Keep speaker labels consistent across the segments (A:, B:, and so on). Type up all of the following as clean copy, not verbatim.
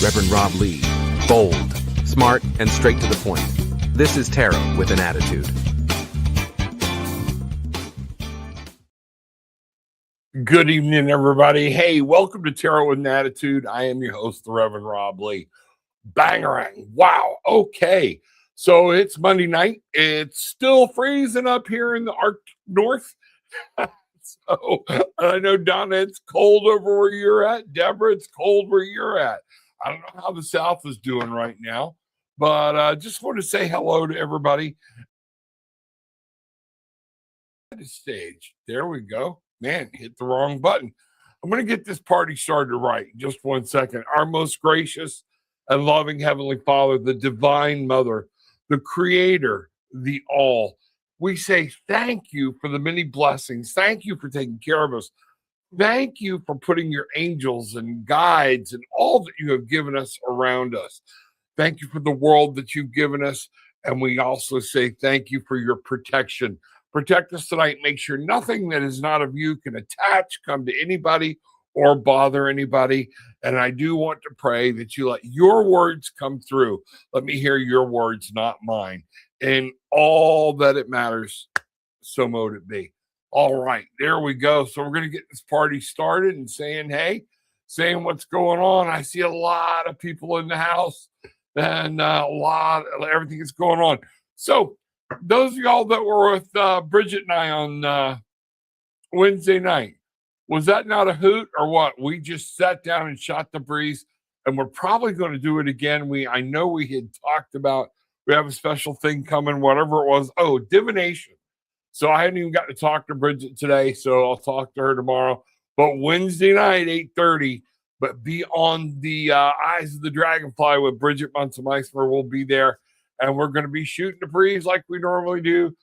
A: Reverend Rob Lee. Bold, smart, and straight to the point. This is Tarot with an Attitude.
B: Good evening, everybody. Hey, welcome to Tarot with an Attitude. I am your host, the Reverend Rob Lee. Bangarang. Wow. Okay. So it's Monday night. It's still freezing up here in the Arctic North. So I know, Donna, it's cold over where you're at. Deborah, it's cold where you're at. I don't know how the South is doing right now, but I just want to say hello to everybody. Stage. There we go. Man, hit the wrong button. I'm going to get this party started right. Just 1 second. Our most gracious and loving Heavenly Father, the Divine Mother, the Creator, the All. We say thank you for the many blessings. Thank you for taking care of us. Thank you for putting your angels and guides and all that you have given us around us. Thank you for the world that you've given us. And we also say thank you for your protection. Protect us tonight. Make sure nothing that is not of you can attach, come to anybody, or bother anybody. And I do want to pray that you let your words come through. Let me hear your words, not mine. And all that it matters, so mote it be. All right, there we go. So we're going to get this party started and saying, hey, saying what's going on. I see a lot of people in the house and a lot of everything that's going on. So those of y'all that were with Bridget and I on Wednesday night, was that not a hoot or what? We just sat down and shot the breeze, and we're probably going to do it again. I know we had talked about, we have a special thing coming, whatever it was. Oh, divination. So I hadn't even got to talk to Bridget today, so I'll talk to her tomorrow. But Wednesday night, 8:30, but be on the Eyes of the Dragonfly with Bridget Munson-Meismer. We'll be there, and we're going to be shooting the breeze like we normally do.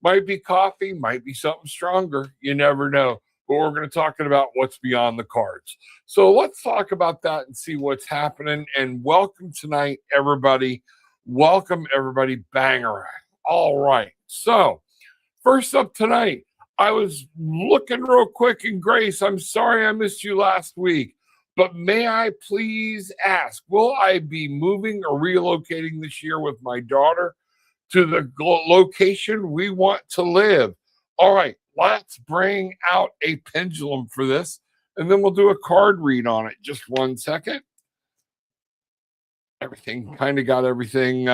B: Might be coffee, might be something stronger. You never know. But we're going to talk about what's beyond the cards. So let's talk about that and see what's happening. And welcome tonight, everybody. Welcome, everybody. Bangarang. All right. So first up tonight, I was looking real quick, and Grace, I'm sorry I missed you last week, but may I please ask, will I be moving or relocating this year with my daughter to the location we want to live? All right, let's bring out a pendulum for this, and then we'll do a card read on it. Just 1 second. Everything, kind of got everything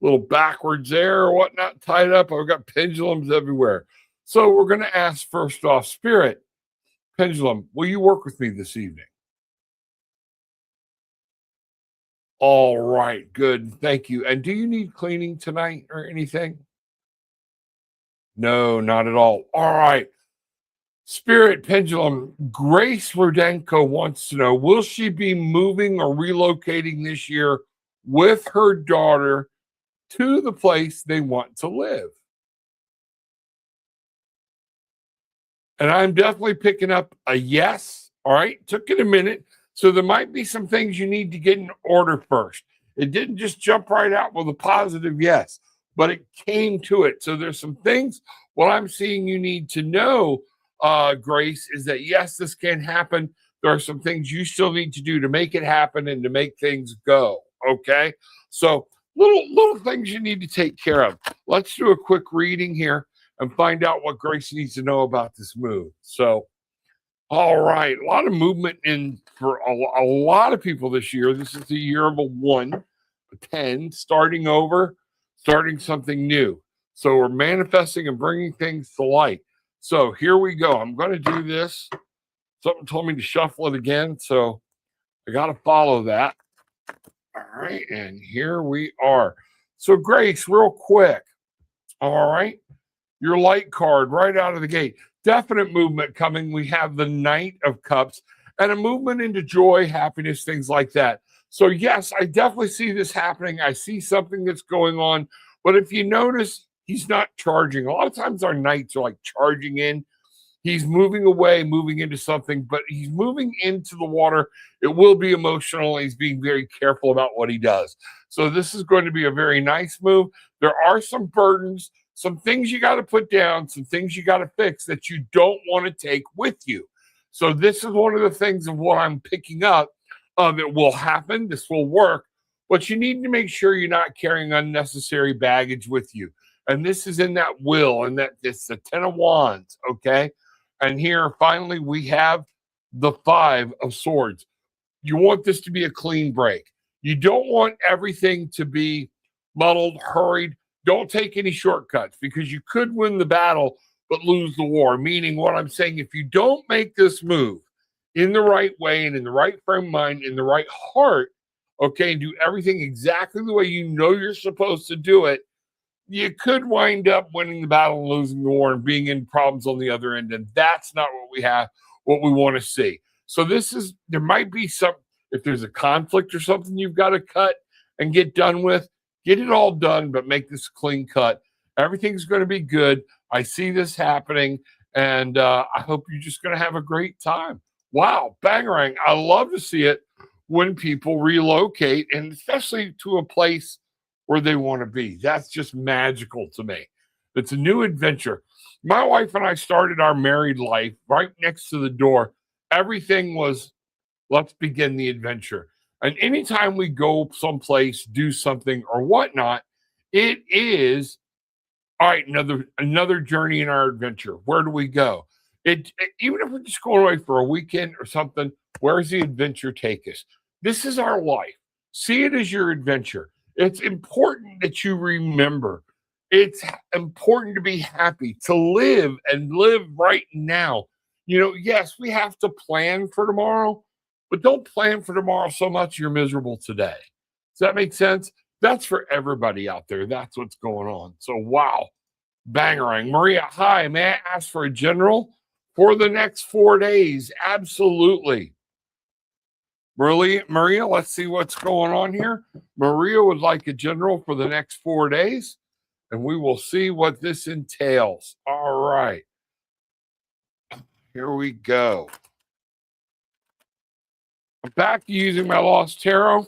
B: little backwards there or whatnot tied up. I've got pendulums everywhere. So we're going to ask first off, Spirit, Pendulum, will you work with me this evening? All right, good. Thank you. And do you need cleaning tonight or anything? No, not at all. All right. Spirit, Pendulum, Grace Rudenko wants to know, will she be moving or relocating this year with her daughter to the place they want to live? And I'm definitely picking up a yes. All right. Took it a minute. So there might be some things you need to get in order first. It didn't just jump right out with a positive yes, but it came to it. So there's some things, what I'm seeing you need to know, Grace, is that yes, this can happen. There are some things you still need to do to make it happen and to make things go. Okay. So little things you need to take care of. Let's do a quick reading here and find out what Grace needs to know about this move. So, all right, a lot of movement in for a lot of people this year. This is the year of a 1, a 10, starting over, starting something new. So we're manifesting and bringing things to light. So here we go. I'm going to do this. Something told me to shuffle it again, so I got to follow that. All right, and here we are. So Grace, real quick. All right, your light card right out of the gate. Definite movement coming. We have the Knight of Cups and a movement into joy, happiness, things like that. So yes, I definitely see this happening. I see something that's going on. But if you notice, he's not charging. A lot of times our knights are like charging in. He's moving away, moving into something, but he's moving into the water. It will be emotional. He's being very careful about what he does. So this is going to be a very nice move. There are some burdens, some things you got to put down, some things you got to fix that you don't want to take with you. So this is one of the things of what I'm picking up. It will happen. This will work. But you need to make sure you're not carrying unnecessary baggage with you. And this is in that will, and that it's the 10 of Wands, okay? And here, finally, we have the 5 of Swords. You want this to be a clean break. You don't want everything to be muddled, hurried. Don't take any shortcuts because you could win the battle but lose the war. Meaning, what I'm saying, if you don't make this move in the right way and in the right frame of mind, in the right heart, okay, and do everything exactly the way you know you're supposed to do it, you could wind up winning the battle and losing the war and being in problems on the other end. And that's not what we have, what we want to see. So there might be some, if there's a conflict or something you've got to cut and get done with, get it all done, but make this clean cut. Everything's going to be good. I see this happening, and I hope you're just going to have a great time. Wow, bangarang. I love to see it when people relocate, and especially to a place where they want to be. That's just magical to me. It's a new adventure. My wife and I started our married life right next to the door. Everything was, let's begin the adventure. And anytime we go someplace, do something or whatnot, it is, all right, another journey in our adventure. Where do we go? Even if we're just going away for a weekend or something, where's the adventure take us? This is our life. See it as your adventure. It's important that you remember. It's important to be happy, to live and live right now. Yes, we have to plan for tomorrow, but don't plan for tomorrow so much you're miserable today. Does that make sense? That's for everybody out there. That's what's going on. So, wow. Bangarang. Maria, hi. May I ask for a general for the next 4 days? Absolutely. Maria, let's see what's going on here. Maria would like a general for the next 4 days, and we will see what this entails. All right. Here we go. I'm back to using my Lost Tarot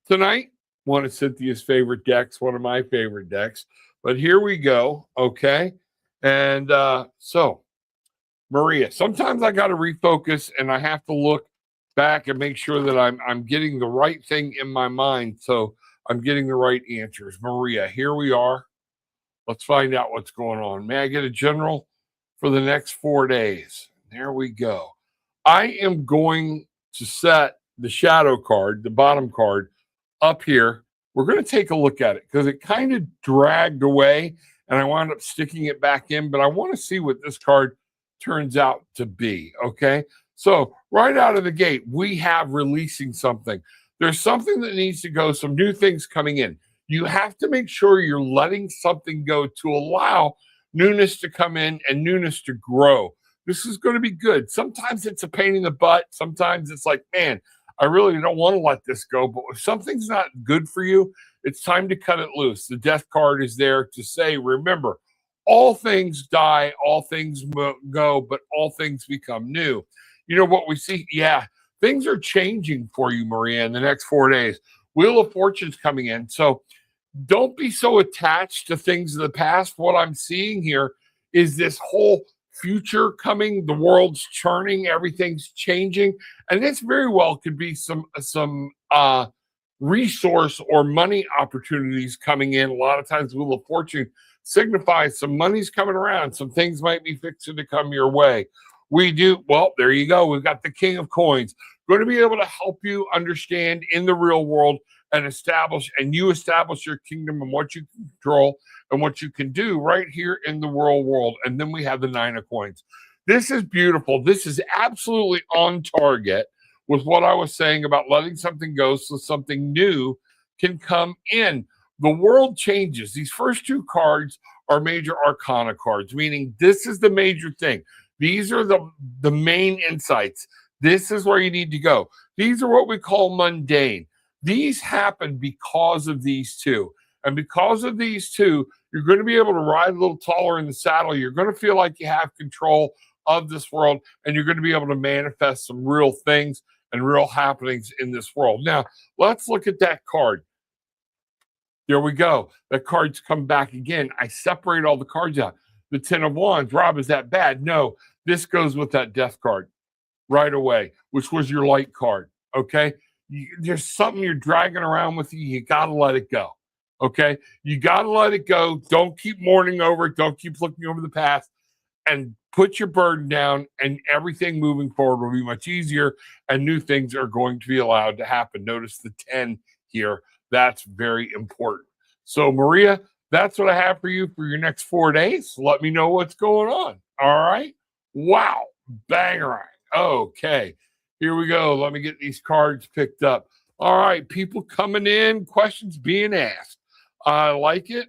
B: tonight. One of Cynthia's favorite decks, one of my favorite decks. But here we go, okay? And so, Maria, sometimes I got to refocus, and I have to look back and make sure that I'm getting the right thing in my mind, so I'm getting the right answers. Maria, here we are. Let's find out what's going on. May I get a general for the next 4 days? There we go. I am going to set the shadow card, the bottom card, up here. We're going to take a look at it because it kind of dragged away and I wound up sticking it back in, but I want to see what this card turns out to be, okay? So right out of the gate, we have releasing something. There's something that needs to go, some new things coming in. You have to make sure you're letting something go to allow newness to come in and newness to grow. This is going to be good. Sometimes it's a pain in the butt. Sometimes it's like, man, I really don't want to let this go. But if something's not good for you, it's time to cut it loose. The death card is there to say, remember, all things die, all things go, but all things become new. You know what we see? Yeah, things are changing for you, Maria, in the next 4 days. Wheel of Fortune's coming in. So don't be so attached to things of the past. What I'm seeing here is this whole future coming. The world's churning. Everything's changing. And this very well could be some resource or money opportunities coming in. A lot of times Wheel of Fortune signifies some money's coming around. Some things might be fixing to come your way. We do, well, there you go. We've got the King of Coins. Going to be able to help you understand in the real world and establish your kingdom and what you can control and what you can do right here in the real world. And then we have the Nine of Coins. This is beautiful. This is absolutely on target with what I was saying about letting something go so something new can come in. The world changes. These first two cards are major arcana cards, meaning this is the major thing. These are the main insights. This is where you need to go. These are what we call mundane. These happen because of these two. And because of these two, you're going to be able to ride a little taller in the saddle. You're going to feel like you have control of this world, and you're going to be able to manifest some real things and real happenings in this world. Now, let's look at that card. There we go. That card's come back again. I separate all the cards out. The 10 of Wands. Rob, is that bad? No, this goes with that death card right away, which was your light card. Okay. There's something you're dragging around with you. You got to let it go. Okay. You got to let it go. Don't keep mourning over it. Don't keep looking over the past, and put your burden down, and everything moving forward will be much easier, and new things are going to be allowed to happen. Notice the 10 here. That's very important. So, Maria, that's what I have for you for your next 4 days. Let me know what's going on. All right. Wow. Bangarang. Okay. Here we go. Let me get these cards picked up. All right. People coming in, questions being asked. I like it.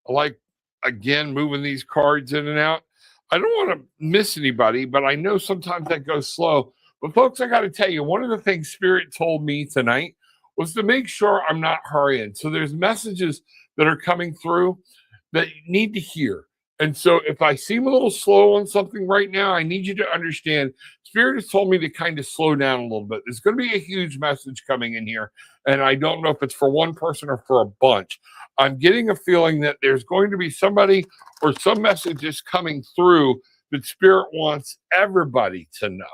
B: I like, again, moving these cards in and out. I don't want to miss anybody, but I know sometimes that goes slow. But folks, I got to tell you, one of the things Spirit told me tonight was to make sure I'm not hurrying. So there's messages that are coming through that you need to hear. And so if I seem a little slow on something right now, I need you to understand Spirit has told me to kind of slow down a little bit. There's going to be a huge message coming in here, and I don't know if it's for one person or for a bunch. I'm getting a feeling that there's going to be somebody or some messages coming through that Spirit wants everybody to know.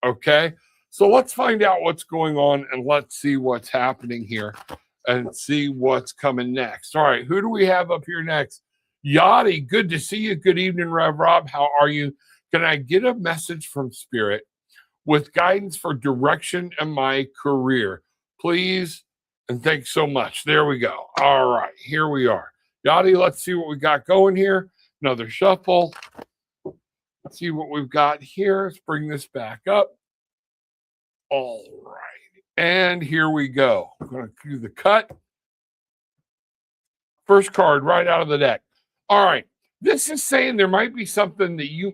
B: Okay? So let's find out what's going on, and let's see what's happening here and see what's coming next. All right, who do we have up here next? Yachty, good to see you. Good evening, Rev Rob. How are you? Can I get a message from Spirit with guidance for direction in my career, please? And thanks so much. There we go. All right, here we are. Yachty, let's see what we got going here. Another shuffle. Let's see what we've got here. Let's bring this back up. All right. And here we go. I'm going to do the cut. First card right out of the deck. All right. This is saying there might be something that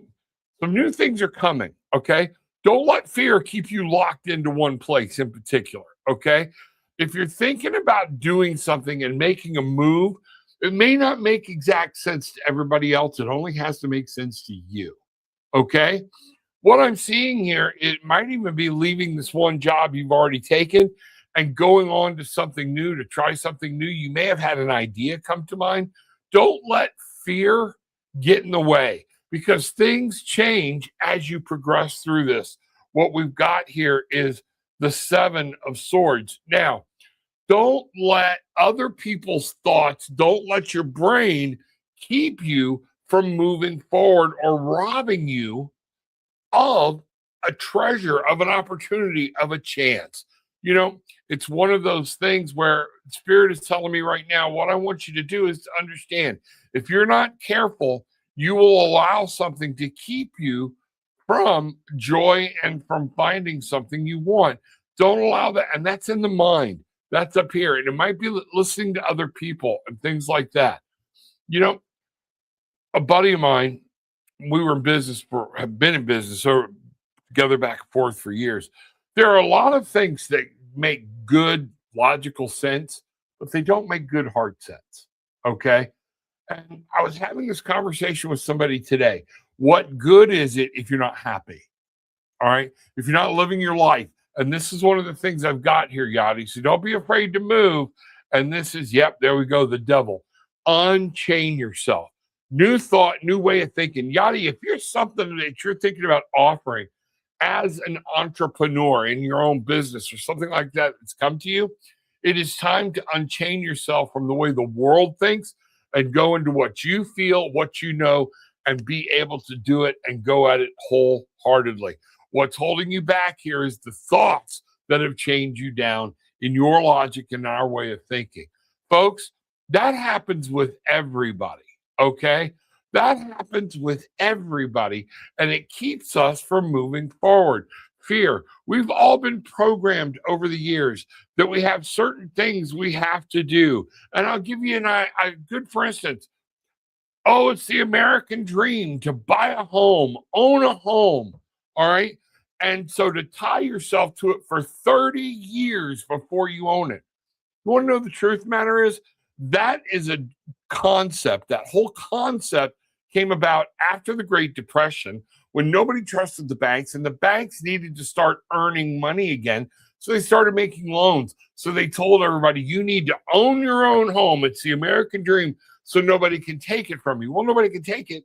B: some new things are coming. Okay. Don't let fear keep you locked into one place in particular. Okay. If you're thinking about doing something and making a move, it may not make exact sense to everybody else. It only has to make sense to you. Okay. What I'm seeing here, it might even be leaving this one job you've already taken and going on to something new, to try something new. You may have had an idea come to mind. Don't let fear get in the way, because things change as you progress through this. What we've got here is the 7 of Swords. Now, don't let other people's thoughts, don't let your brain keep you from moving forward or robbing you of a treasure, of an opportunity, of a chance. You know, it's one of those things where Spirit is telling me right now, what I want you to do is to understand, if you're not careful, you will allow something to keep you from joy and from finding something you want. Don't allow that. And that's in the mind. That's up here. And it might be listening to other people and things like that. You know, a buddy of mine, we were in business have been in business or together back and forth for years. There are a lot of things that make good logical sense, but they don't make good heart sense. Okay. And I was having this conversation with somebody today. What good is it if you're not happy? All right. If you're not living your life. And this is one of the things I've got here, Yachty. So don't be afraid to move. And this is, yep, there we go. The devil. Unchain yourself. New thought, new way of thinking. Yachty, if you're something that you're thinking about offering as an entrepreneur in your own business or something like that that's come to you, it is time to unchain yourself from the way the world thinks and go into what you feel, what you know, and be able to do it and go at it wholeheartedly. What's holding you back here is the thoughts that have chained you down in your logic and our way of thinking. Folks, that happens with everybody, okay? That happens with everybody, and it keeps us from moving forward. Fear. We've all been programmed over the years that we have certain things we have to do. And I'll give you a good, for instance, oh, it's the American dream to buy a home, own a home, all right? And so to tie yourself to it for 30 years before you own it. You want to know the truth of the matter is? That is a concept. That whole concept came about after the Great Depression when nobody trusted the banks and the banks needed to start earning money again. So they started making loans. So they told everybody, you need to own your own home. It's the American dream. So nobody can take it from you. Well, nobody can take it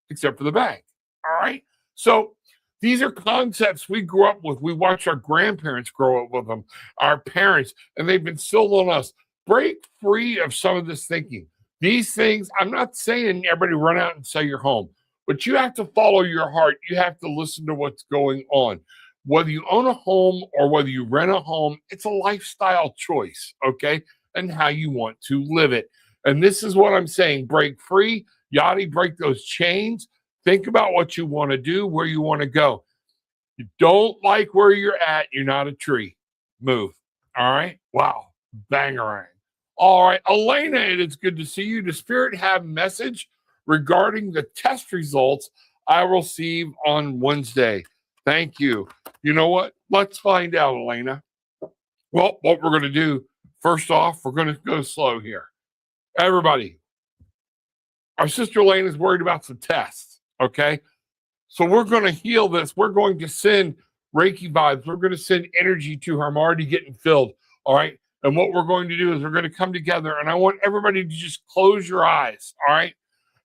B: except for the bank. All right. So These are concepts we grew up with. We watched our grandparents grow up with them, our parents, and they've been instilled on us. Break free of some of this thinking. These things, I'm not saying everybody run out and sell your home, but you have to follow your heart. You have to listen to what's going on. Whether you own a home or whether you rent a home, it's a lifestyle choice, okay? And how you want to live it. And this is what I'm saying. Break free, Yachty, break those chains. Think about what you want to do, where you want to go. You don't like where you're at, you're not a tree. Move. All right? Wow. Bangarang. All right. Elena, it is good to see you. Does Spirit have a message regarding the test results I will receive on Wednesday? Thank you. You know what? Let's find out, Elena. Well, what we're going to do, first off, we're going to go slow here. Everybody, our sister Elena is worried about some tests, okay? So we're going to heal this. We're going to send Reiki vibes. We're going to send energy to her. I'm already getting filled, all right? And what we're going to do is we're going to come together, and I want everybody to just close your eyes, all right?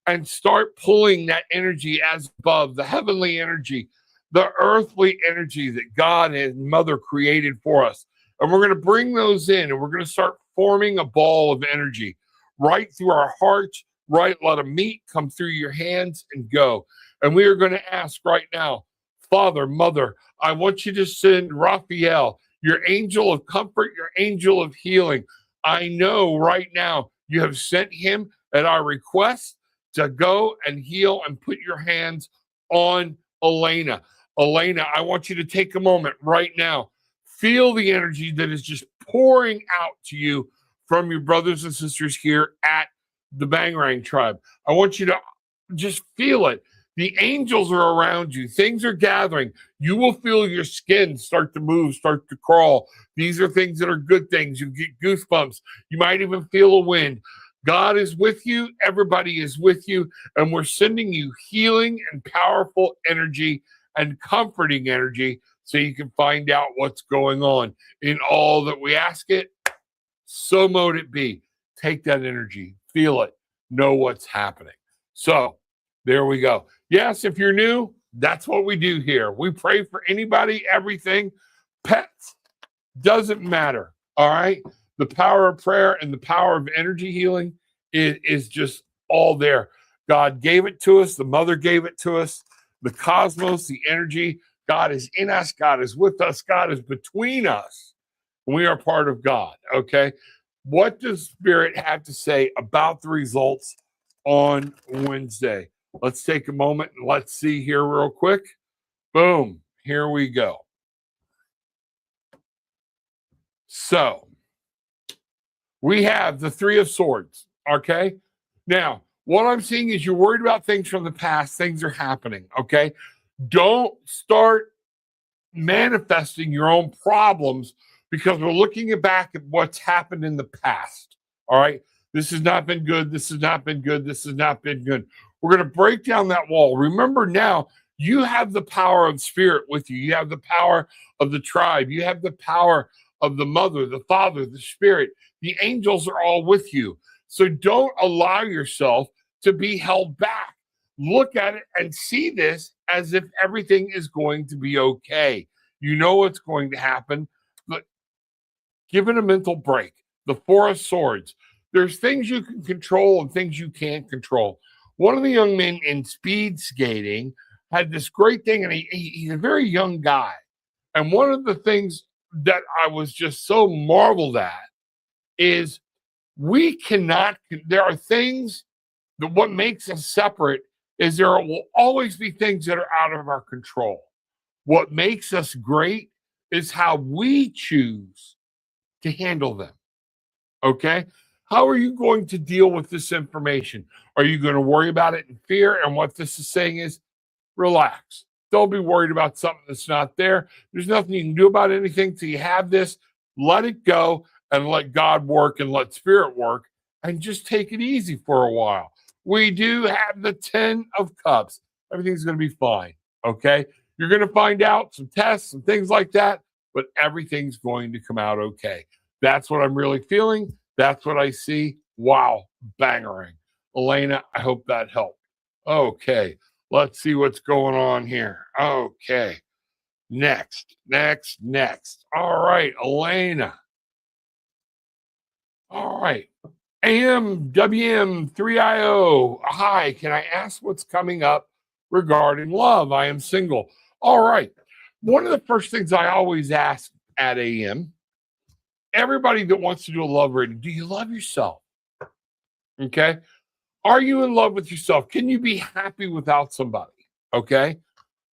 B: And start pulling that energy as above, the heavenly energy, the earthly energy that God and Mother created for us. And we're going to bring those in, and we're going to start forming a ball of energy right through our hearts, right? Let them meet, come through your hands, and go. And we are going to ask right now, Father, Mother, I want you to send Raphael, your angel of comfort, your angel of healing. I know right now you have sent him at our request to go and heal and put your hands on Elena. Elena, I want you to take a moment right now. Feel the energy that is just pouring out to you from your brothers and sisters here at the Bangarang tribe. I want you to just feel it. The angels are around you. Things are gathering. You will feel your skin start to move, start to crawl. These are things that are good things. You get goosebumps. You might even feel a wind. God is with you. Everybody is with you. And we're sending you healing and powerful energy and comforting energy so you can find out what's going on. In all that we ask it, so mote it be. Take that energy. Feel it. Know what's happening. So there we go. Yes, if you're new, that's what we do here. We pray for anybody, everything, pets, doesn't matter. All right. The power of prayer and the power of energy healing is just all there. God gave it to us. The Mother gave it to us. The cosmos, the energy. God is in us. God is with us. God is between us. We are part of God. Okay. What does Spirit have to say about the results on Wednesday? Let's take a moment and let's see here real quick. Boom. Here we go. So we have the Three of Swords. Okay. Now, what I'm seeing is you're worried about things from the past. Things are happening. Okay. Don't start manifesting your own problems because we're looking back at what's happened in the past. All right. This has not been good. This has not been good. This has not been good. We're going to break down that wall. Remember now, you have the power of Spirit with you. You have the power of the tribe. You have the power of the Mother, the Father, the Spirit. The angels are all with you. So don't allow yourself to be held back. Look at it and see this as if everything is going to be okay. You know what's going to happen, but give it a mental break. The Four of Swords. There's things you can control and things you can't control. One of the young men in speed skating had this great thing, and he's a very young guy. And one of the things that I was just so marveled at is we cannot, there are things that what makes us separate is there will always be things that are out of our control. What makes us great is how we choose to handle them. Okay? How are you going to deal with this information? Are you going to worry about it in fear? And what this is saying is relax. Don't be worried about something that's not there. There's nothing you can do about anything till you have this. Let it go and let God work and let Spirit work and just take it easy for a while. We do have the 10 of Cups. Everything's going to be fine. Okay? You're going to find out some tests and things like that, but everything's going to come out okay. That's what I'm really feeling. That's what I see. Wow. Bangering. Elena, I hope that helped. Okay. Let's see what's going on here. Okay. Next. All right, Elena. All right. AMWM3IO. Hi, can I ask what's coming up regarding love? I am single. All right. One of the first things I always ask at AM, everybody that wants to do a love reading, do you love yourself? Okay. Are you in love with yourself? Can you be happy without somebody? Okay.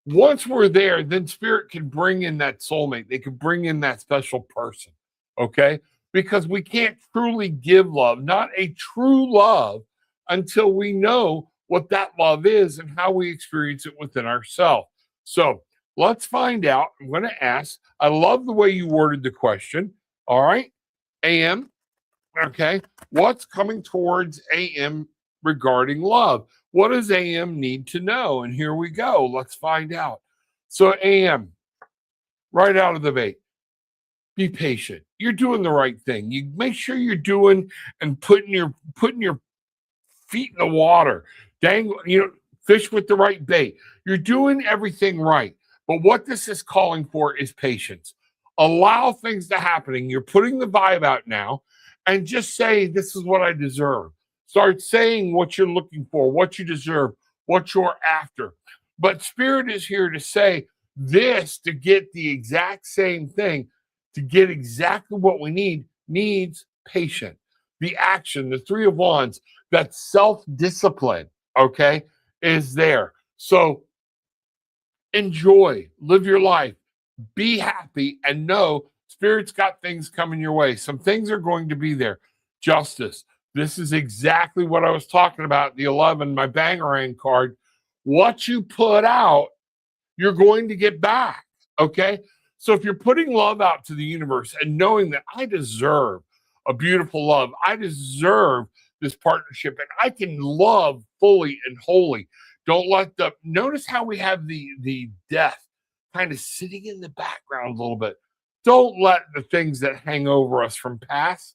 B: Once we're there, then spirit can bring in that soulmate. They can bring in that special person. Okay. Because we can't truly give love, not a true love, until we know what that love is and how we experience it within ourselves. So let's find out. I'm going to ask. I love the way you worded the question. All right. AM. Okay. What's coming towards AM regarding love? What does AM need to know? And here we go. Let's find out. So, AM, right out of the gate, be patient. You're doing the right thing. You make sure you're doing and putting your feet in the water. Fish with the right bait. You're doing everything right. But what this is calling for is patience. Allow things to happen. You're putting the vibe out now and just say, this is what I deserve. Start saying what you're looking for, what you deserve, what you're after. But Spirit is here to say this to get the exact same thing, to get exactly what we need, needs patience. The action, the Three of Wands, that self-discipline, okay, is there. So enjoy, live your life, be happy, and know Spirit's got things coming your way. Some things are going to be there. Justice. This is exactly what I was talking about. The 11, my Bangarang card. What you put out, you're going to get back. Okay. So if you're putting love out to the universe and knowing that I deserve a beautiful love, I deserve this partnership, and I can love fully and wholly. Don't let notice how we have the death kind of sitting in the background a little bit. Don't let the things that hang over us from past,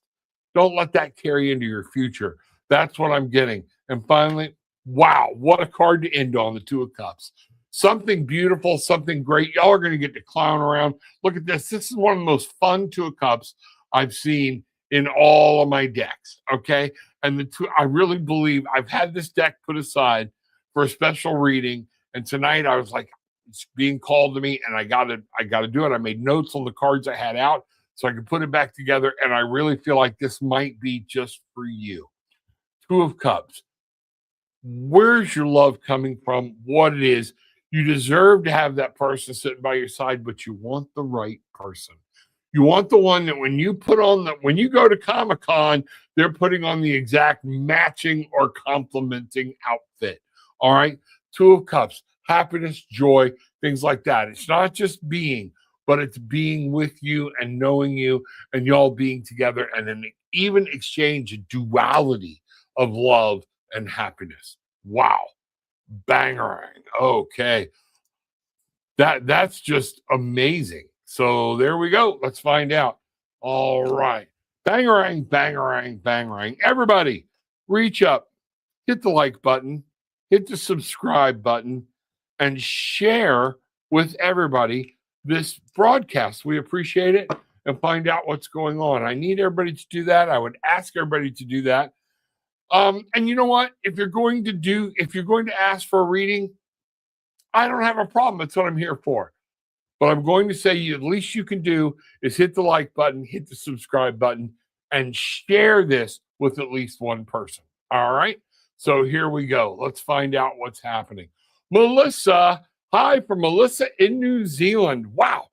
B: don't let that carry into your future. That's what I'm getting. And finally, wow, what a card to end on, the Two of Cups. Something beautiful, something great. Y'all are going to get to clown around. Look at this. This is one of the most fun Two of Cups I've seen in all of my decks. Okay. And I really believe I've had this deck put aside for a special reading. And tonight I was like, it's being called to me and I gotta do it. I made notes on the cards I had out so I could put it back together. And I really feel like this might be just for you. Two of Cups. Where's your love coming from? What it is. You deserve to have that person sitting by your side, but you want the right person. You want the one that when you go to Comic-Con, they're putting on the exact matching or complementing outfit. All right. Two of Cups, happiness, joy, things like that. It's not just being, but it's being with you and knowing you and y'all being together and an even exchange, a duality of love and happiness. Wow. Bangarang. Okay. That's just amazing. So there we go. Let's find out. All right. Bangarang, bangarang, bangarang. Everybody, reach up, hit the like button, hit the subscribe button, and share with everybody this broadcast. We appreciate it, and find out what's going on. I need everybody to do that. I would ask everybody to do that. And you know what? If you're going to ask for a reading, I don't have a problem. That's what I'm here for. But I'm going to say at least you can do is hit the like button, hit the subscribe button, and share this with at least one person. All right. So here we go. Let's find out what's happening. Melissa, hi from Melissa in New Zealand. Wow.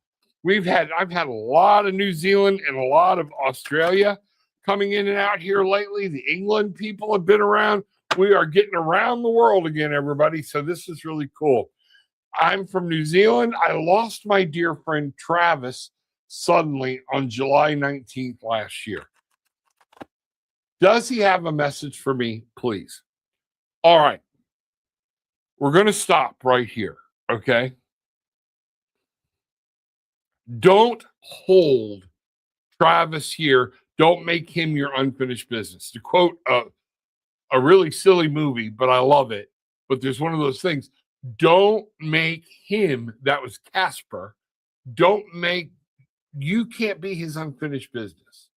B: I've had a lot of New Zealand and a lot of Australia coming in and out here lately. The England people have been around. We are getting around the world again, everybody. So this is really cool. I'm from New Zealand. I lost my dear friend Travis suddenly on July 19th last year. Does he have a message for me, please? All right. We're going to stop right here, okay? Don't hold Travis here. Don't make him your unfinished business. To quote a really silly movie, but I love it. But there's one of those things. Don't make him, that was Casper, you can't be his unfinished business.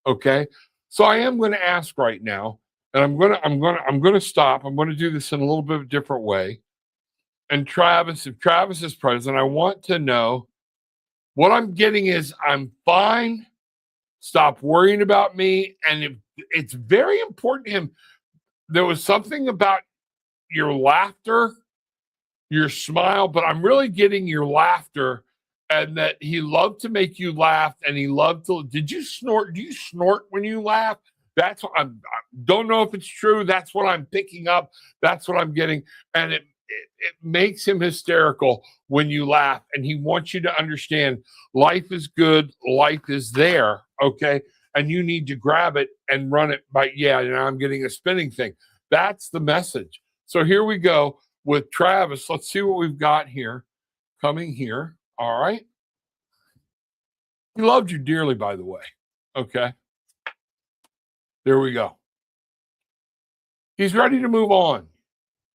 B: Okay. So I am going to ask right now, and I'm going to stop. I'm going to do this in a little bit of a different way. And Travis, if Travis is present, I want to know what I'm getting is I'm fine. Stop worrying about me. And it's very important to him. There was something about your laughter, your smile, but I'm really getting your laughter, and that he loved to make you laugh, and he loved to. Did you snort? Do you snort when you laugh? That's what I don't know if it's true. That's what I'm picking up. That's what I'm getting, and it makes him hysterical when you laugh, and he wants you to understand life is good, life is there, okay, and you need to grab it and run it. By now I'm getting a spinning thing. That's the message. So here we go with Travis. Let's see what we've got here coming here. All right. He loved you dearly, by the way. Okay. There we go. He's ready to move on.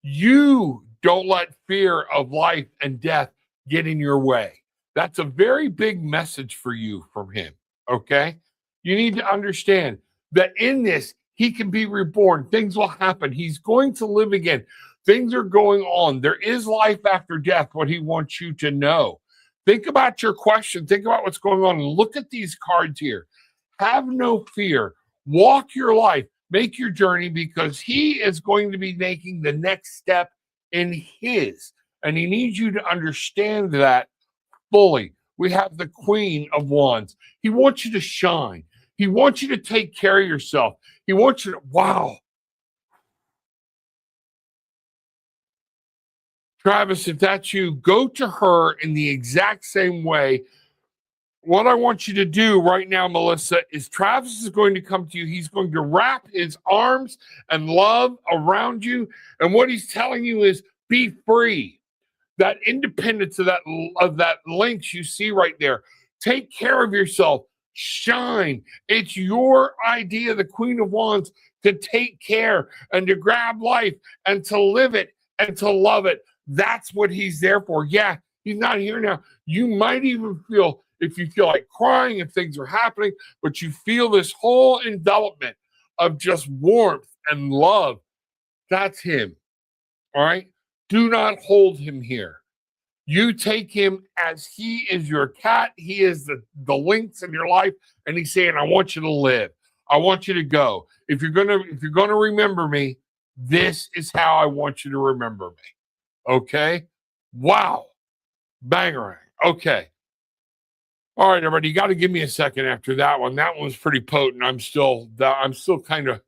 B: You don't let fear of life and death get in your way. That's a very big message for you from him. Okay. You need to understand that in this, he can be reborn. Things will happen. He's going to live again. Things are going on. There is life after death, what he wants you to know. Think about your question. Think about what's going on. And look at these cards here. Have no fear. Walk your life. Make your journey, because he is going to be making the next step in his. And he needs you to understand that fully. We have the Queen of Wands. He wants you to shine. He wants you to take care of yourself. He wants you to, wow. Travis, if that's you, go to her in the exact same way. What I want you to do right now, Melissa, is Travis is going to come to you. He's going to wrap his arms and love around you. And what he's telling you is be free. That independence of that links you see right there. Take care of yourself. Shine. It's your idea, the Queen of Wands, to take care and to grab life and to live it and to love it. That's what he's there for. Yeah, he's not here now. You might even feel, if you feel like crying, if things are happening, but you feel this whole envelopment of just warmth and love. That's him. All right? Do not hold him here. You take him as he is your cat. He is the links in your life, and he's saying, I want you to live. I want you to go. If you're gonna remember me, this is how I want you to remember me. Okay? Wow. Bangarang. Okay. All right, everybody. You got to give me a second after that one. That one was pretty potent. I'm still kind of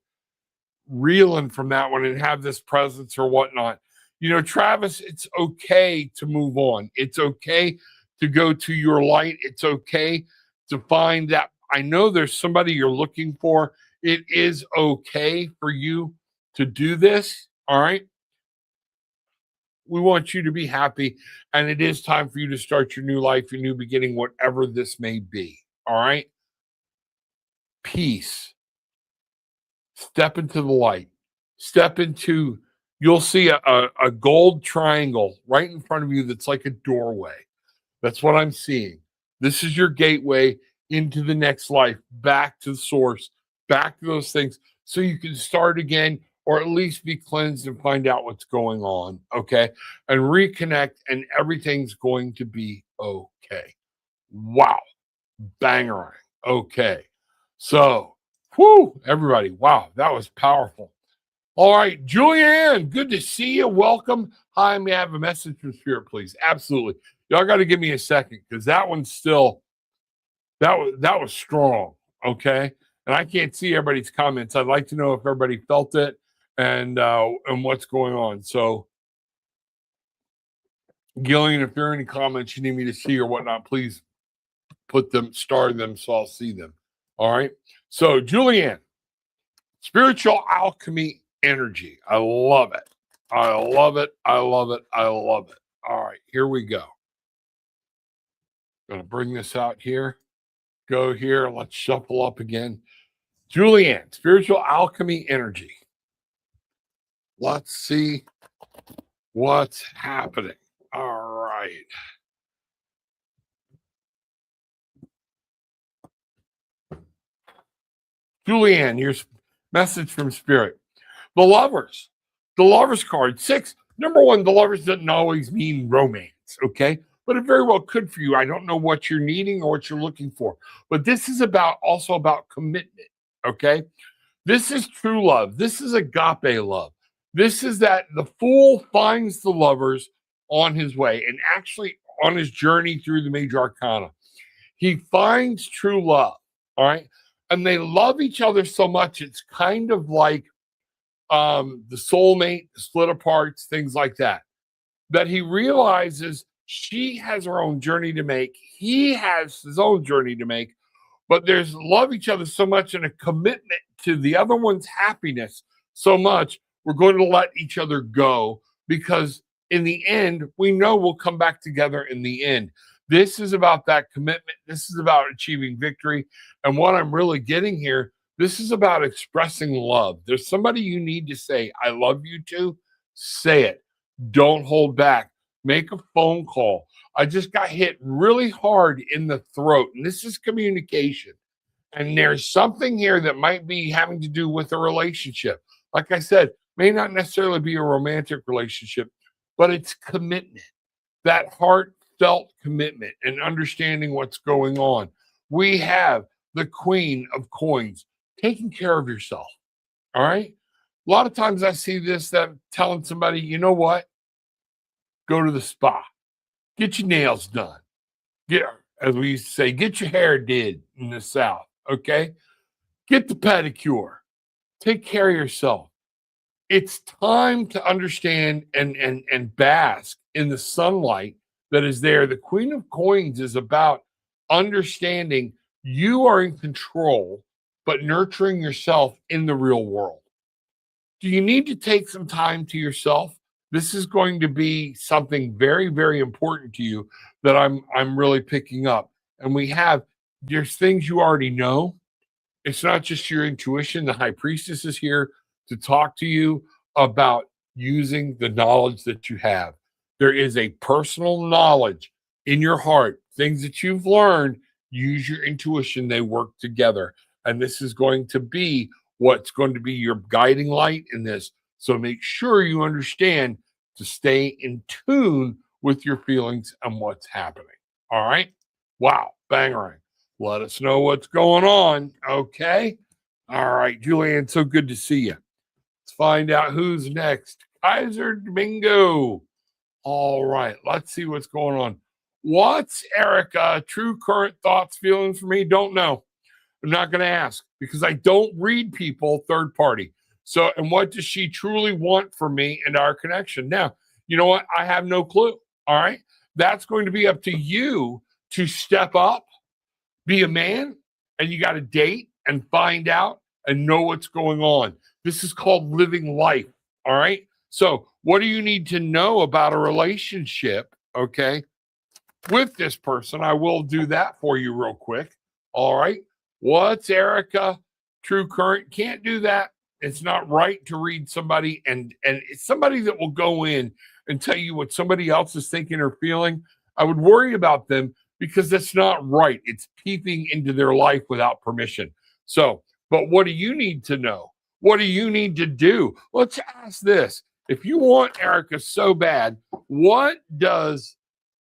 B: reeling from that one and have this presence or whatnot. You know, Travis, it's okay to move on. It's okay to go to your light. It's okay to find that. I know there's somebody you're looking for. It is okay for you to do this. All right. We want you to be happy, and it is time for you to start your new life, your new beginning, whatever this may be. All right. Peace. Step into the light. Step into, you'll see a gold triangle right in front of you that's like a doorway. That's what I'm seeing. This is your gateway into the next life, back to the source, back to those things, so you can start again, or at least be cleansed and find out what's going on, okay? And reconnect, and everything's going to be okay. Wow. Bangerang. Okay. So, whoo, everybody. Wow, that was powerful. All right, Julianne, good to see you. Welcome. Hi, may I have a message from Spirit, please? Absolutely. Y'all got to give me a second, because that one's still, that was strong, okay? And I can't see everybody's comments. I'd like to know if everybody felt it and what's going on. So, Gillian, if there are any comments you need me to see or whatnot, please put them, star them so I'll see them. All right. So, Julianne, spiritual alchemy energy. I love it. I love it. I love it. I love it. All right. Here we go. Going to bring this out here. Go here. Let's shuffle up again. Julianne, spiritual alchemy energy. Let's see What's happening? All right. Julianne, your message from Spirit. The lovers card, 6. Number one, the lovers doesn't always mean romance, okay? But it very well could for you. I don't know what you're needing or what you're looking for. But this is also about commitment, okay? This is true love. This is agape love. This is that the fool finds the lovers on his way and actually on his journey through the major arcana. He finds true love, all right? And they love each other so much, it's kind of like the soulmate, the split aparts, things like that. That he realizes she has her own journey to make. He has his own journey to make. But there's love each other so much and a commitment to the other one's happiness so much, we're going to let each other go because in the end, we know we'll come back together in the end. This is about that commitment. This is about achieving victory. And what I'm really getting here, this is about expressing love. There's somebody you need to say, I love you to. Say it. Don't hold back. Make a phone call. I just got hit really hard in the throat, and this is communication. And there's something here that might be having to do with a relationship. Like I said, may not necessarily be a romantic relationship, but it's commitment, that heartfelt commitment and understanding what's going on. We have the Queen of Coins, taking care of yourself. All right. A lot of times I see this, that telling somebody, you know what? Go to the spa, get your nails done. Get, as we used to say, get your hair did in the South. Okay. Get the pedicure. Take care of yourself. It's time to understand and bask in the sunlight that is there. The Queen of Coins is about understanding you are in control, but nurturing yourself in the real world. Do you need to take some time to yourself? This is going to be something very, very important to you that I'm really picking up. And there's things you already know. It's not just your intuition. The High Priestess is here to talk to you about using the knowledge that you have. There is a personal knowledge in your heart, things that you've learned. Use your intuition. They work together. And this is going to be what's going to be your guiding light in this. So make sure you understand to stay in tune with your feelings and what's happening. All right. Wow. Bangarang. Let us know what's going on. Okay. All right. Julianne, so good to see you. Let's find out who's next. Kaiser Domingo. All right. Let's see what's going on. What's Erica? True current thoughts, feelings for me? Don't know. I'm not going to ask because I don't read people third party. So, and what does she truly want from me and our connection? Now, you know what? I have no clue. All right. That's going to be up to you to step up, be a man, and you got to date and find out and know what's going on. This is called living life. All right. So, what do you need to know about a relationship? Okay. With this person, I will do that for you real quick. All right. What's Erica? True current? Can't do that. It's not right to read somebody and it's somebody that will go in and tell you what somebody else is thinking or feeling. I would worry about them because that's not right. It's peeping into their life without permission. So, but what do you need to know? What do you need to do? Let's ask this. If you want Erica so bad, what does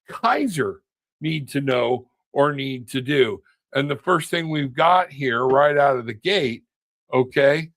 B: Kaiser need to know or need to do? And the first thing we've got here right out of the gate, okay,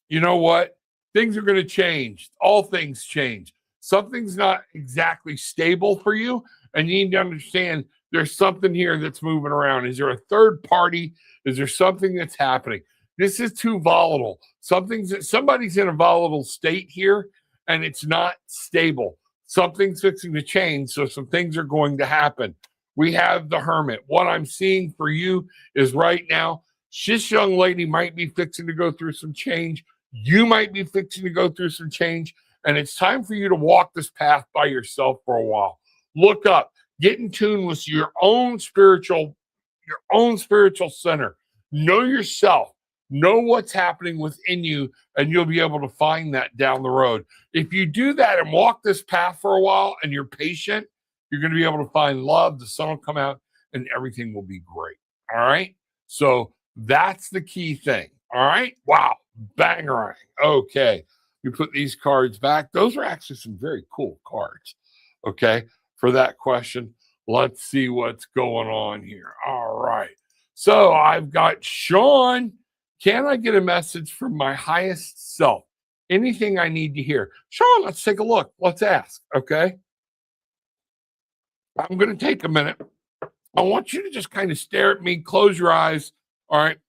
B: you know what? Things are going to change. All things change. Something's not exactly stable for you, and you need to understand there's something here that's moving around. Is there a third party? Is there something that's happening? This is too volatile. Somebody's in a volatile state here, and it's not stable. Something's fixing to change, so some things are going to happen. We have the Hermit. What I'm seeing for you is right now, this young lady might be fixing to go through some change. You might be fixing to go through some change. And it's time for you to walk this path by yourself for a while. Look up, get in tune with your own spiritual center. Know yourself. Know what's happening within you, and you'll be able to find that down the road. If you do that and walk this path for a while and you're patient, you're going to be able to find love. The sun will come out and everything will be great. All right. So that's the key thing. All right. Wow. Bangerang. Okay. You put these cards back. Those are actually some very cool cards. Okay. For that question, let's see what's going on here. All right. So I've got Sean. Can I get a message from my highest self? Anything I need to hear? Sean, let's take a look. Let's ask. Okay. I'm going to take a minute. I want you to just kind of stare at me, close your eyes. All right.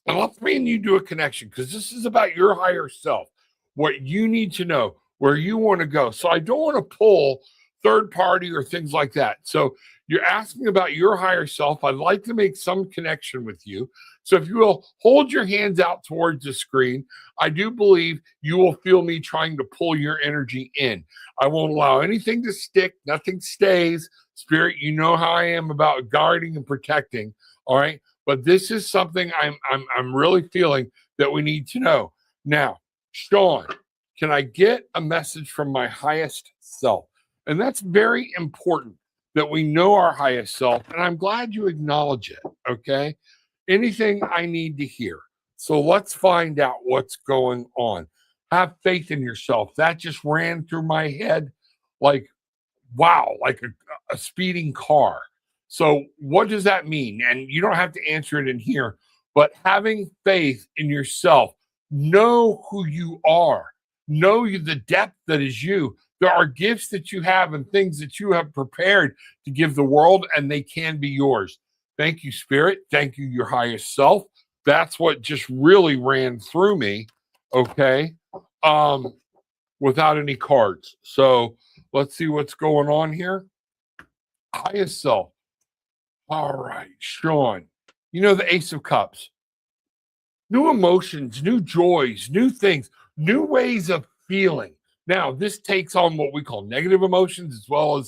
B: And let me and you do a connection, because this is about your higher self, what you need to know, where you want to go. So I don't want to pull third party or things like that. So you're asking about your higher self. I'd like to make some connection with you. So if you will hold your hands out towards the screen, I do believe you will feel me trying to pull your energy in. I won't allow anything to stick. Nothing stays. Spirit, you know how I am about guarding and protecting. All right. But this is something I'm really feeling that we need to know. Now, Sean, can I get a message from my highest self? And that's very important, that we know our highest self. And I'm glad you acknowledge it. Okay. Anything I need to hear. So let's find out what's going on. Have faith in yourself. That just ran through my head like, wow, like a speeding car. So what does that mean? And you don't have to answer it in here, but having faith in yourself, know who you are, know the depth that is you. There are gifts that you have and things that you have prepared to give the world, and they can be yours. Thank you, Spirit. Thank you, your highest self. That's what just really ran through me. Okay. Without any cards. So let's see what's going on here. Highest self. All right, Sean, you know the Ace of Cups. New emotions, new joys, new things, new ways of feeling. Now, this takes on what we call negative emotions as well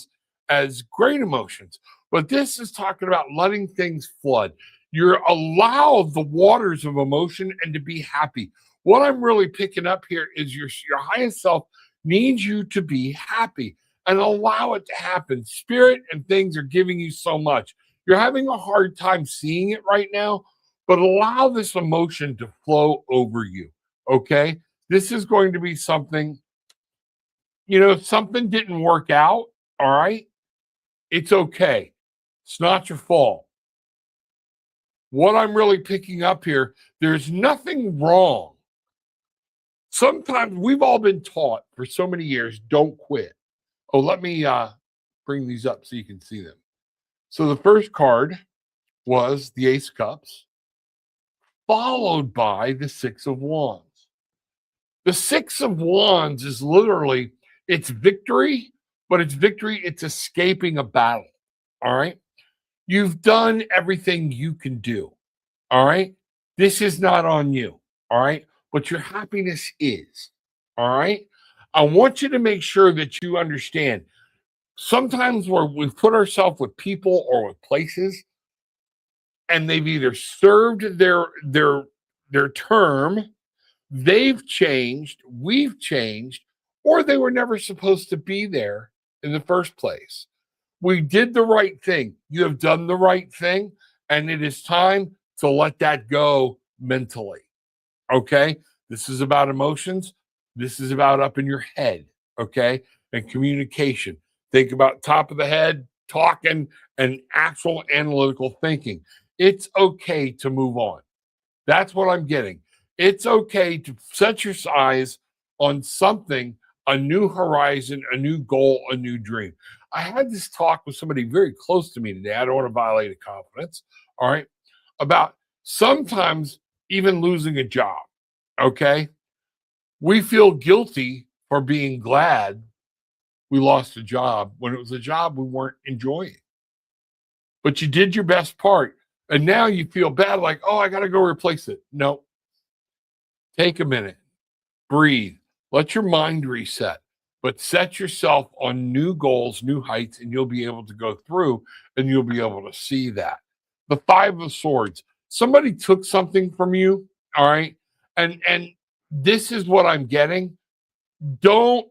B: as great emotions. But this is talking about letting things flood. You're allowed the waters of emotion and to be happy. What I'm really picking up here is your highest self needs you to be happy and allow it to happen. Spirit and things are giving you so much. You're having a hard time seeing it right now, but allow this emotion to flow over you. Okay. This is going to be something, if something didn't work out. All right. It's okay. It's not your fault. What I'm really picking up here, there's nothing wrong. Sometimes we've all been taught for so many years, don't quit. Oh, let me bring these up so you can see them. So the first card was the Ace of Cups, followed by the Six of Wands. The Six of Wands is literally, it's victory, but it's escaping a battle. All right. You've done everything you can do. All right. This is not on you. All right. But your happiness is. All right. I want you to make sure that you understand. Sometimes where we put ourselves with people or with places, and they've either served their term, they've changed, we've changed, or they were never supposed to be there in the first place. We did the right thing. You have done the right thing, and it is time to let that go mentally. Okay? This is about emotions. This is about up in your head. Okay? And communication. Think about top of the head, talking, and actual analytical thinking. It's okay to move on. That's what I'm getting. It's okay to set your eyes on something, a new horizon, a new goal, a new dream. I had this talk with somebody very close to me today. I don't want to violate a confidence. All right. About sometimes even losing a job. Okay. We feel guilty for being glad we lost a job when it was a job we weren't enjoying. But you did your best part. And now you feel bad, like, oh, I got to go replace it. No. Take a minute. Breathe. Let your mind reset. But set yourself on new goals, new heights, and you'll be able to go through and you'll be able to see that. The Five of Swords. Somebody took something from you All right. And this is what I'm getting. Don't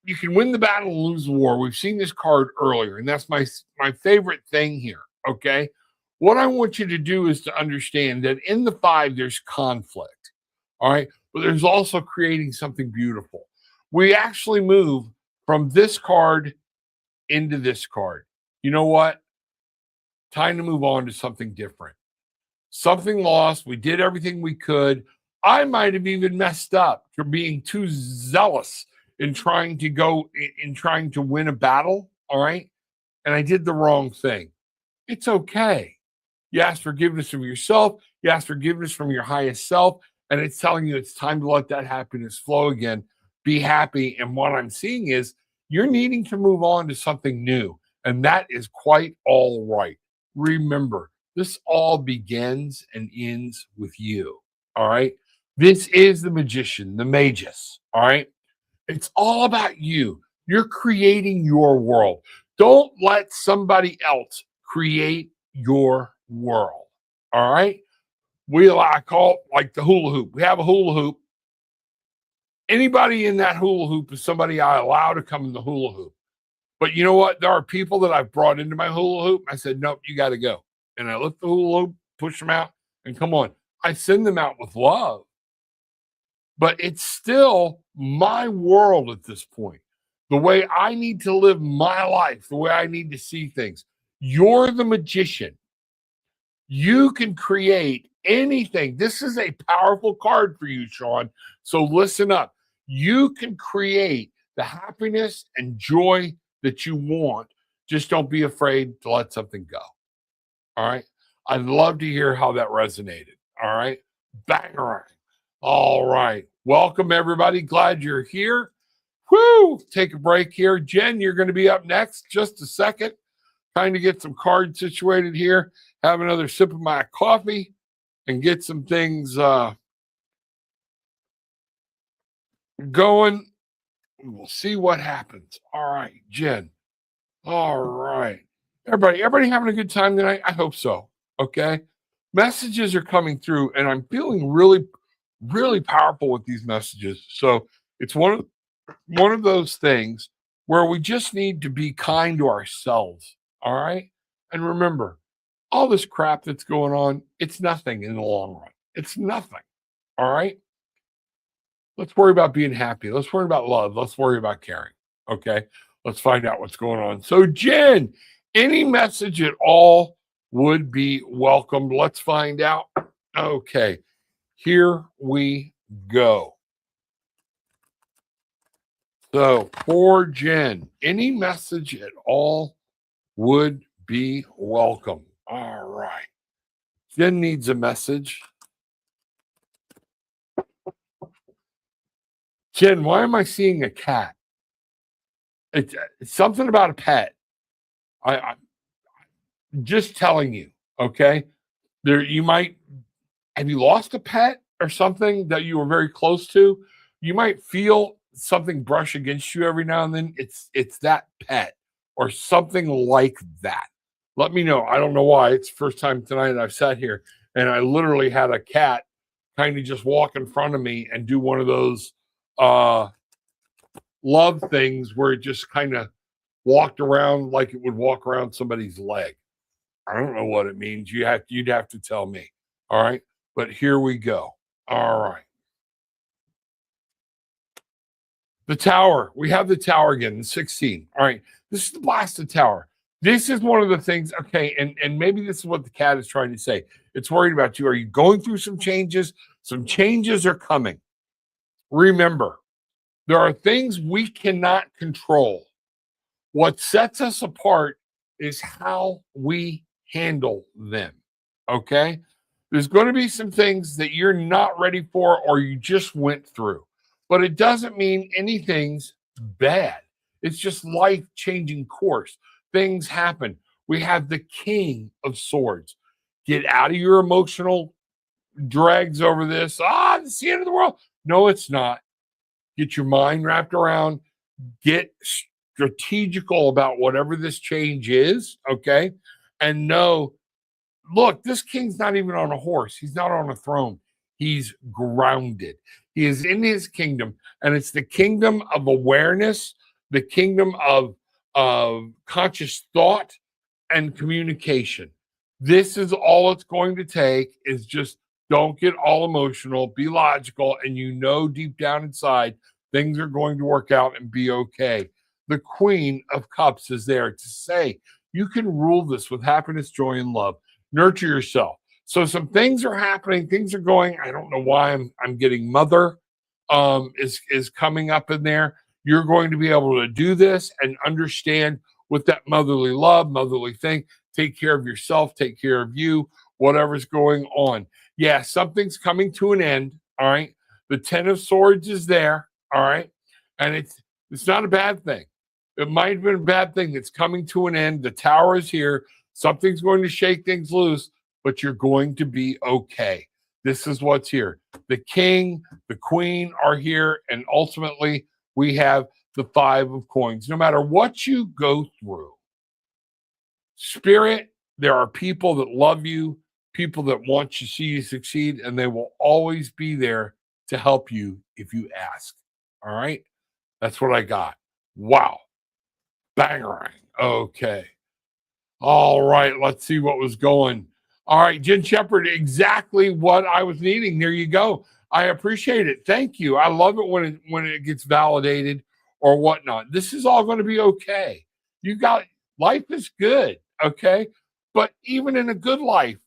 B: You can win the battle and lose the war. We've seen this card earlier, and that's my favorite thing here. Okay. What I want you to do is to understand that in the 5, there's conflict. All right. But there's also creating something beautiful. We actually move from this card into this card. You know what? Time to move on to something different. Something lost. We did everything we could. I might have even messed up for being too zealous in trying to win a battle. All right. And I did the wrong thing. It's okay. You ask forgiveness from yourself. You ask forgiveness from your highest self. And it's telling you it's time to let that happiness flow again. Be happy. And what I'm seeing is you're needing to move on to something new. And that is quite all right. Remember, this all begins and ends with you. All right. This is the magician, the magus. All right. It's all about you. You're creating your world. Don't let somebody else create your world. All right. I call it like the hula hoop. We have a hula hoop. Anybody in that hula hoop is somebody I allow to come in the hula hoop. But you know what? There are people that I've brought into my hula hoop. I said, nope, you got to go. And I lift the hula hoop, push them out, and come on. I send them out with love. But it's still my world at this point. The way I need to live my life, the way I need to see things. You're the magician. You can create anything. This is a powerful card for you, Sean. So listen up. You can create the happiness and joy that you want. Just don't be afraid to let something go. All right. I'd love to hear how that resonated. All right. Bangarang. All right. Welcome, everybody. Glad you're here. Whoo! Take a break here. Jen, you're going to be up next. Just a second. Trying to get some cards situated here. Have another sip of my coffee and get some things going. We'll see what happens. All right, Jen. All right. Everybody having a good time tonight? I hope so. Okay. Messages are coming through, and I'm feeling really, really powerful with these messages. So it's one of those things where we just need to be kind to ourselves. All right. And remember, all this crap that's going on, it's nothing in the long run. It's nothing. All right. Let's worry about being happy. Let's worry about love. Let's worry about caring. Okay. Let's find out what's going on. So, Jen, any message at all would be welcome. Let's find out. Okay. Here we go. So, for Jen, any message at all would be welcome. All right. Jen needs a message. Jen, why am I seeing a cat? It's something about a pet. I'm just telling you, okay? You might have you lost a pet or something that you were very close to? You might feel something brush against you every now and then. It's that pet or something like that. Let me know. I don't know why. It's the first time tonight I've sat here and I literally had a cat kind of just walk in front of me and do one of those love things where it just kind of walked around like it would walk around somebody's leg. I don't know what it means. You'd have to tell me. All right. But here we go. All right. The tower. We have the tower again, 16. All right. This is the blasted tower. This is one of the things. Okay. And maybe this is what the cat is trying to say. It's worried about you. Are you going through some changes? Some changes are coming. Remember, there are things we cannot control. What sets us apart is how we handle them. Okay? There's going to be some things that you're not ready for or you just went through, but it doesn't mean anything's bad. It's just life changing course. Things happen. We have the King of Swords. Get out of your emotional drags over this. It's the end of the world. No, it's not. Get your mind wrapped around. Get strategical about whatever this change is, okay? And know, look, this king's not even on a horse. He's not on a throne. He's grounded. He is in his kingdom, and it's the kingdom of awareness, the kingdom of conscious thought and communication. This is all it's going to take, is just don't get all emotional, be logical, and you know deep down inside things are going to work out and be okay. The Queen of Cups is there to say, you can rule this with happiness, joy, and love. Nurture yourself. So some things are happening, things are going. I don't know why I'm getting mother is coming up in there. You're going to be able to do this and understand with that motherly love, motherly thing. Take care of yourself, take care of you, whatever's going on. Yeah, something's coming to an end. All right. The 10 of Swords is there. All right. And it's not a bad thing. It might have been a bad thing that's coming to an end. The Tower is here. Something's going to shake things loose, but you're going to be okay. This is what's here. The king, the queen are here, and ultimately we have the 5 of coins. No matter what you go through, Spirit, there are people that love you, people that want to see you succeed, and they will always be there to help you if you ask. All right? That's what I got. Wow. Bangarang. Okay. All right. Let's see what was going. All right, Jen Shepard, exactly what I was needing. There you go. I appreciate it. Thank you. I love it when it gets validated or whatnot. This is all going to be okay. You got life is good, okay? But even in a good life,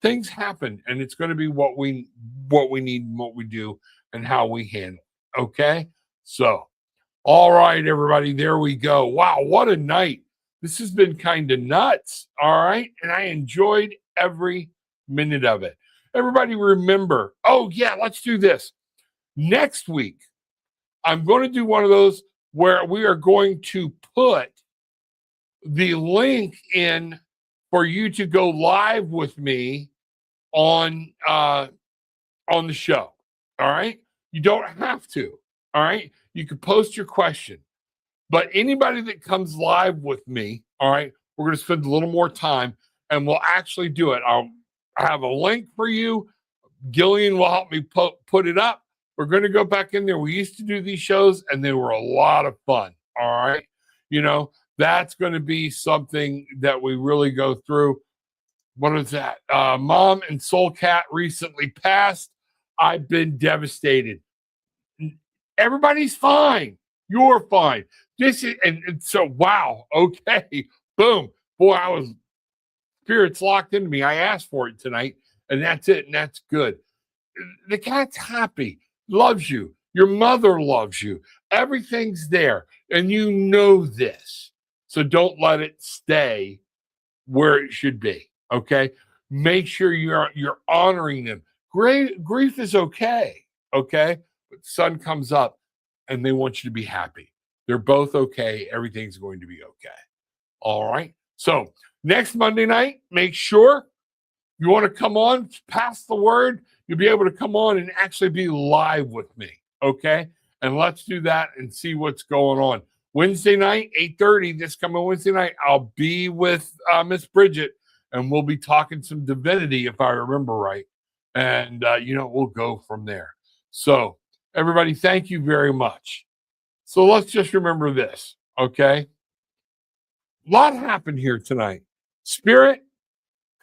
B: things happen, and it's going to be what we need and what we do and how we handle it, okay? So, all right, everybody, there we go. Wow, what a night. This has been kind of nuts, all right? And I enjoyed every minute of it. Everybody remember, oh, yeah, let's do this. Next week, I'm going to do one of those where we are going to put the link in for you to go live with me on the show, all right? You don't have to, all right? You can post your question. But anybody that comes live with me, all right, we're going to spend a little more time and we'll actually do it. I have a link for you. Gillian will help me put it up. We're going to go back in there. We used to do these shows and they were a lot of fun. All right. You know, that's going to be something that we really go through. What is that? Mom and Soul Cat recently passed. I've been devastated. Everybody's fine. You're fine. This is, and so, wow. Okay. Boom. Boy, I was, spirits locked into me. I asked for it tonight, and that's it. And that's good. The cat's happy, loves you. Your mother loves you. Everything's there. And you know this. So don't let it stay where it should be. Okay. Make sure you're honoring them. Grief is okay. Okay. But the sun comes up and they want you to be happy. They're both okay. Everything's going to be okay. All right. So next Monday night, make sure you want to come on, pass the word. You'll be able to come on and actually be live with me. Okay. And let's do that and see what's going on. Wednesday night, 8:30, this coming Wednesday night, I'll be with Miss Bridget and we'll be talking some divinity, if I remember right. And, we'll go from there. So everybody, thank you very much. So let's just remember this, okay? A lot happened here tonight. Spirit,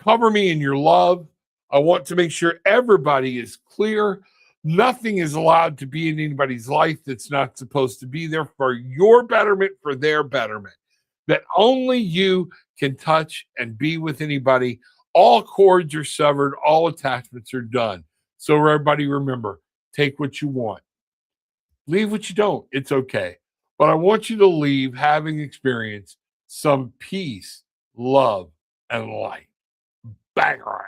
B: cover me in your love. I want to make sure everybody is clear. Nothing is allowed to be in anybody's life that's not supposed to be there for your betterment, for their betterment. That only you can touch and be with anybody. All cords are severed. All attachments are done. So everybody remember, take what you want. Leave what you don't. It's okay. But I want you to leave having experienced some peace, love, and light. Bang, all right.